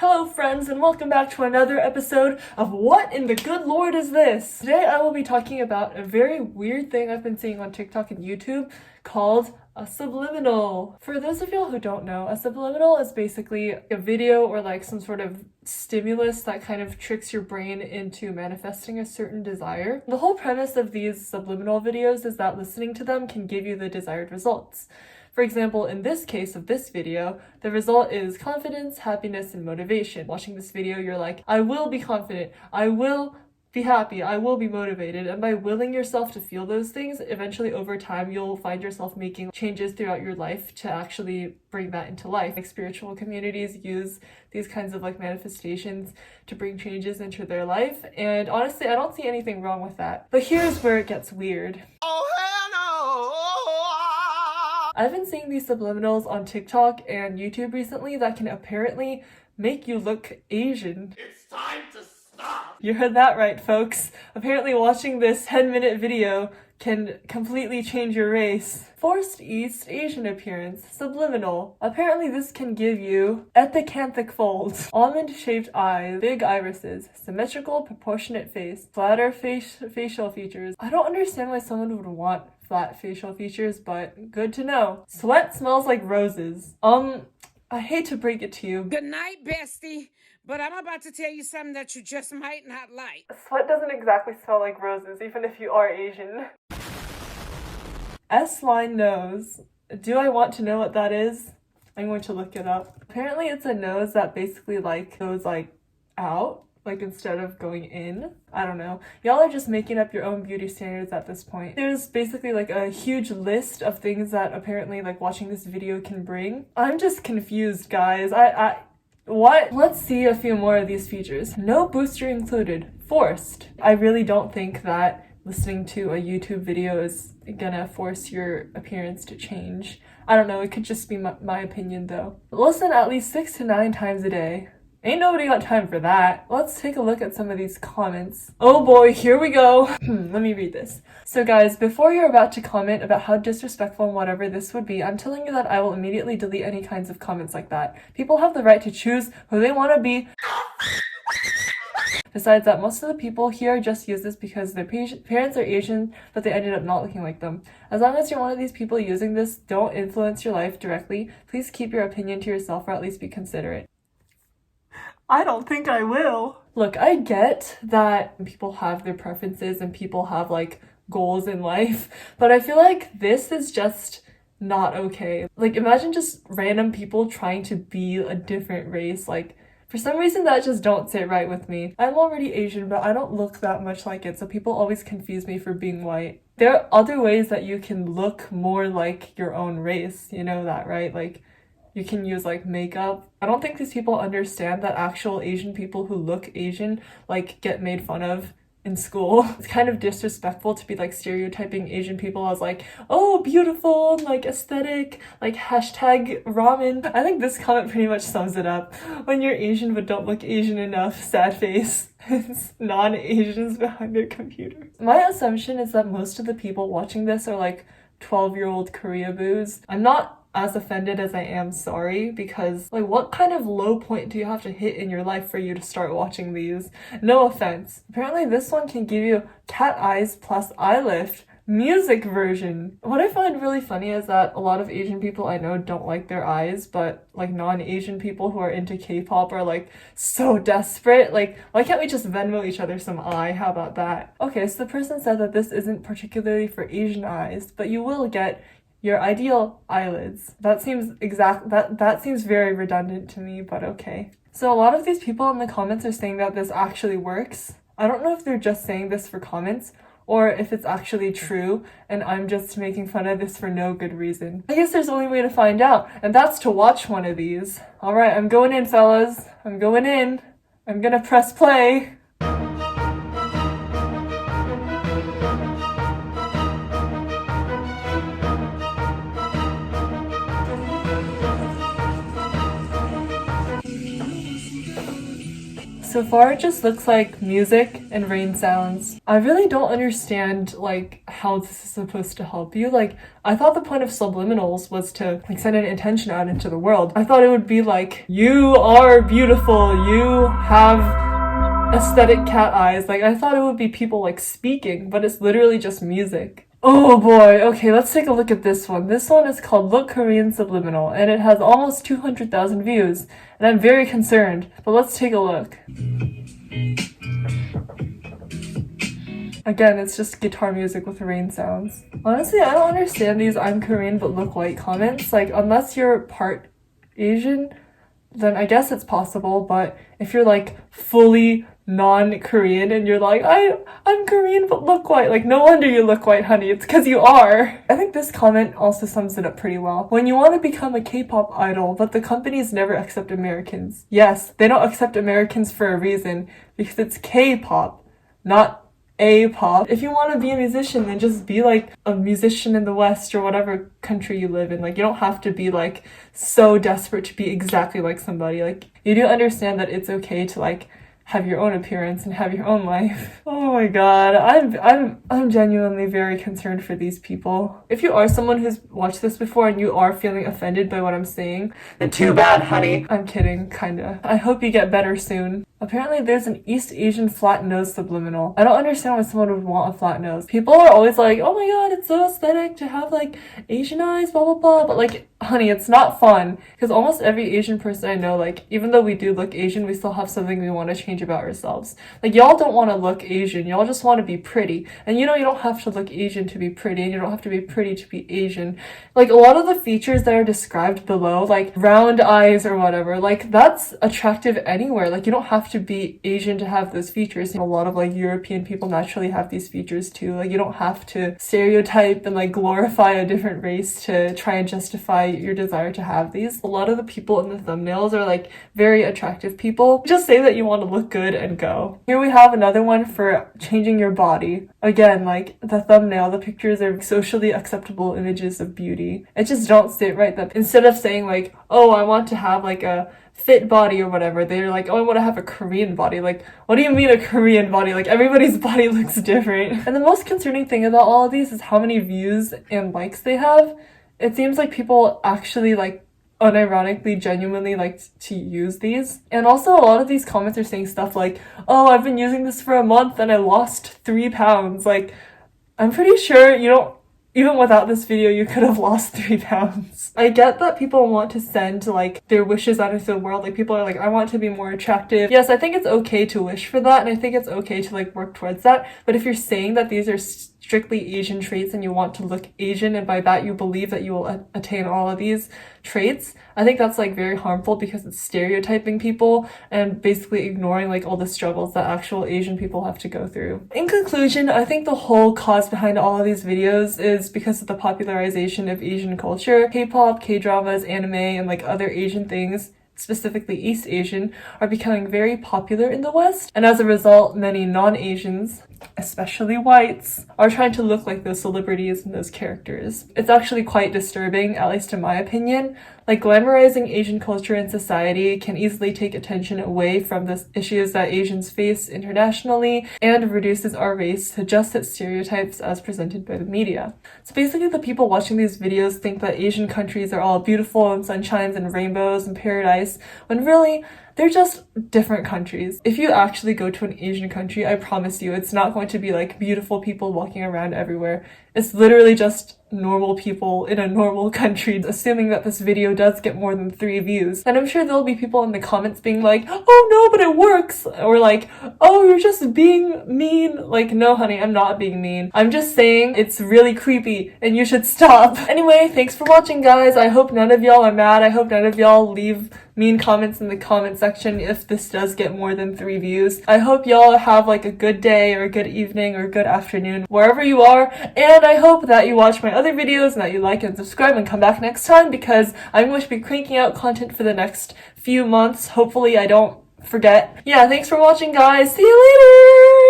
Hello friends, and welcome back to another episode of What in the Good Lord is This? Today I will be talking about a very weird thing I've been seeing on TikTok and YouTube called a subliminal. For those of y'all who don't know, a subliminal is basically a video or like some sort of stimulus that kind of tricks your brain into manifesting a certain desire. The whole premise of these subliminal videos is that listening to them can give you the desired results. For example, in this case of this video, the result is confidence, happiness, and motivation. Watching this video, you're like, I will be confident, I will be happy, I will be motivated. And by willing yourself to feel those things, eventually over time, you'll find yourself making changes throughout your life to actually bring that into life. Like spiritual communities use these kinds of like manifestations to bring changes into their life. And honestly, I don't see anything wrong with that. But here's where it gets weird. I've been seeing these subliminals on TikTok and YouTube recently that can apparently make you look Asian. It's time to stop! You heard that right, folks. Apparently watching this 10-minute video can completely change your race. Forced East Asian appearance, subliminal. Apparently this can give you epicanthic folds, almond-shaped eyes, big irises, symmetrical proportionate face, flatter facial features. I don't understand why someone would want flat facial features, but good to know. Sweat smells like roses. I hate to break it to you. Good night, bestie. But I'm about to tell you something that you just might not like. Sweat doesn't exactly smell like roses, even if you are Asian. S-line nose. Do I want to know what that is? I'm going to look it up. Apparently it's a nose that basically like goes like out, like instead of going in. I don't know. Y'all are just making up your own beauty standards at this point. There's basically like a huge list of things that apparently like watching this video can bring. I'm just confused, guys. What? Let's see a few more of these features. No booster included. Forced. I really don't think that listening to a YouTube video is gonna force your appearance to change. I don't know, it could just be my opinion though. Listen at least 6 to 9 times a day. Ain't nobody got time for that. Let's take a look at some of these comments. Oh boy, here we go. Let me read this. So guys, before you're about to comment about how disrespectful and whatever this would be, I'm telling you that I will immediately delete any kinds of comments like that. People have the right to choose who they want to be. Besides that, most of the people here just use this because their parents are Asian, but they ended up not looking like them. As long as you're one of these people using this, don't influence your life directly. Please keep your opinion to yourself or at least be considerate. I don't think I will. Look, I get that people have their preferences and people have like goals in life, but I feel like this is just not okay. Like imagine just random people trying to be a different race. Like for some reason that just don't sit right with me. I'm already Asian, but I don't look that much like it, so people always confuse me for being white. There are other ways that you can look more like your own race, you know that, right? Like you can use like makeup. I don't think these people understand that actual Asian people who look Asian like get made fun of in school. It's kind of disrespectful to be like stereotyping Asian people as like, oh, beautiful, like aesthetic, like hashtag ramen. I think this comment pretty much sums it up. When you're Asian but don't look Asian enough, sad face. It's non-Asians behind their computer. My assumption is that most of the people watching this are like 12-year-old koreaboos. I'm not as offended as I am sorry, because like what kind of low point do you have to hit in your life for you to start watching these? No offense. Apparently this one can give you cat eyes plus eye lift music version. What I find really funny is that a lot of Asian people I know don't like their eyes, but like non-Asian people who are into K-pop are like so desperate. Like why can't we just Venmo each other some eye? How about that? Okay, so the person said that this isn't particularly for Asian eyes, but you will get your ideal eyelids. That seems very redundant to me, but okay. So a lot of these people in the comments are saying that this actually works. I don't know if they're just saying this for comments or if it's actually true and I'm just making fun of this for no good reason. I guess there's only a way to find out, and that's to watch one of these. All right, I'm going in, fellas. I'm going in. I'm gonna press play. So far it just looks like music and rain sounds. I really don't understand like how this is supposed to help you. Like, I thought the point of subliminals was to like send an intention out into the world. I thought it would be like, you are beautiful, you have aesthetic cat eyes. Like, I thought it would be people like speaking, but it's literally just music. Oh boy, okay, let's take a look at this one. This one is called Look Korean Subliminal, and it has almost 200,000 views, and I'm very concerned, but let's take a look. Again, it's just guitar music with rain sounds. Honestly, I don't understand these I'm Korean but look white comments. Like, unless you're part Asian, then I guess it's possible, but if you're like fully non-Korean and you're like, I'm Korean but look white, like, no wonder you look white, honey, it's because you are. I think this comment also sums it up pretty well. When you want to become a K-pop idol, but the companies never accept Americans. Yes, they don't accept Americans for a reason, because it's K-pop, not A-pop. If you want to be a musician, then just be like a musician in the West or whatever country you live in. Like, you don't have to be like so desperate to be exactly like somebody. Like, you do understand that it's okay to like have your own appearance and have your own life. Oh my god, I'm genuinely very concerned for these people. If you are someone who's watched this before and you are feeling offended by what I'm saying, then too bad, honey. I'm kidding, kinda. I hope you get better soon. Apparently there's an East Asian flat nose subliminal. I don't understand why someone would want a flat nose. People are always like, oh my god, it's so aesthetic to have like Asian eyes, blah blah blah, but like, honey, it's not fun, because almost every Asian person I know, like, even though we do look Asian, we still have something we want to change about ourselves. Like, y'all don't want to look Asian, y'all just want to be pretty. And you know, you don't have to look Asian to be pretty, and you don't have to be pretty to be Asian. Like, a lot of the features that are described below, like round eyes or whatever, like, that's attractive anywhere. Like, you don't have to be Asian to have those features. A lot of like European people naturally have these features too. Like, you don't have to stereotype and like glorify a different race to try and justify your desire to have these. A lot of the people in the thumbnails are like very attractive people. Just say that you want to look good and go. Here we have another one for changing your body. Again, like the thumbnail, the pictures are socially acceptable images of beauty. It just don't sit right that instead of saying like, oh, I want to have like a fit body or whatever, they're like, oh, I want to have a Korean body. Like, what do you mean a Korean body? Like, everybody's body looks different. And the most concerning thing about all of these is how many views and likes they have. It seems like people actually like unironically genuinely like to use these. And also a lot of these comments are saying stuff like, oh, I've been using this for a month and I lost 3 pounds. Like, I'm pretty sure you don't, even without this video, you could have lost 3 pounds. I get that people want to send like their wishes out into the world. Like, people are like, I want to be more attractive. Yes, I think it's okay to wish for that, and I think it's okay to like work towards that. But if you're saying that these are strictly Asian traits and you want to look Asian, and by that you believe that you will attain all of these traits, I think that's like very harmful, because it's stereotyping people and basically ignoring like all the struggles that actual Asian people have to go through. In conclusion, I think the whole cause behind all of these videos is because of the popularization of Asian culture. K-pop, K-dramas, anime, and like other Asian things, specifically East Asian, are becoming very popular in the West, and as a result, many non-Asians, especially whites, are trying to look like those celebrities and those characters. It's actually quite disturbing, at least in my opinion. Like, glamorizing Asian culture and society can easily take attention away from the issues that Asians face internationally, and reduces our race to just its stereotypes as presented by the media. So basically, the people watching these videos think that Asian countries are all beautiful and sunshines and rainbows and paradise, when really, they're just different countries. If you actually go to an Asian country, I promise you, it's not going to be like beautiful people walking around everywhere. It's literally just normal people in a normal country. Assuming that this video does get more than 3 views, and I'm sure there'll be people in the comments being like, oh no, but it works, or like, oh, you're just being mean. Like, no honey, I'm not being mean. I'm just saying it's really creepy and you should stop. Anyway, thanks for watching, guys. I hope none of y'all are mad. I hope none of y'all leave mean comments in the comment section if this does get more than 3 views. I hope y'all have like a good day or a good evening or a good afternoon wherever you are, and I hope that you watch my other videos and that you like and subscribe and come back next time, because I'm going to be cranking out content for the next few months. Hopefully I don't forget. Yeah, thanks for watching, guys. See you later!